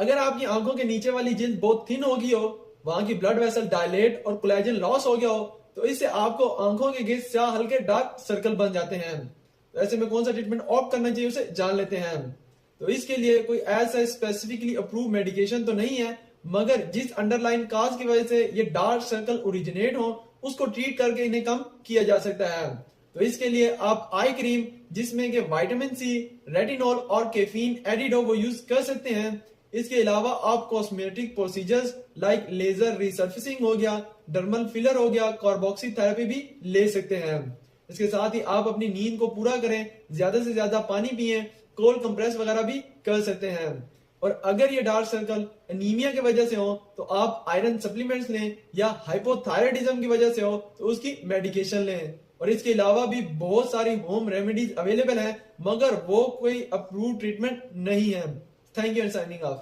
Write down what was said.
अगर आपकी आंखों के नीचे वाली जिल्द बहुत थिन हो गई हो, वहां की ब्लड वेसल डायलेट और कोलेजन लॉस हो गया हो, तो इससे आपको आंखों के गिर्द स्याह हल्के डार्क सर्कल बन जाते हैं। तो ऐसे में कौन सा ट्रीटमेंट ऑप्ट करना चाहिए उसे जान लेते हैं। तो इसके लिए कोई ऐसा स्पेसिफिकली अप्रूव मेडिकेशन तो नहीं है, मगर जिस अंडरलाइन काज की वजह से ये डार्क सर्कल ओरिजिनेट हो उसको ट्रीट करके इन्हें कम किया जा सकता है। तो इसके लिए आप आई क्रीम जिसमें के विटामिन सी, रेटिनॉल और कैफीन एडिड हो वो यूज कर सकते हैं। इसके अलावा आप cosmetic procedures like laser resurfacing हो गया, डर्मल फिलर हो गया, कार्बोक्सी थेरेपी भी ले सकते हैं। इसके साथ ही आप अपनी नींद को पूरा करें, ज्यादा से ज्यादा पानी पिए, कोल्ड कंप्रेस वगैरह भी कर सकते हैं। और अगर ये डार्क सर्कल एनीमिया की वजह से हो तो आप आयरन सप्लीमेंट्स लें, या हाइपोथायराइडिज्म की वजह से हो तो उसकी मेडिकेशन लें। और इसके अलावा भी बहुत सारी होम रेमेडीज अवेलेबल हैं, मगर वो कोई अप्रूव ट्रीटमेंट नहीं है। Thank you and signing off.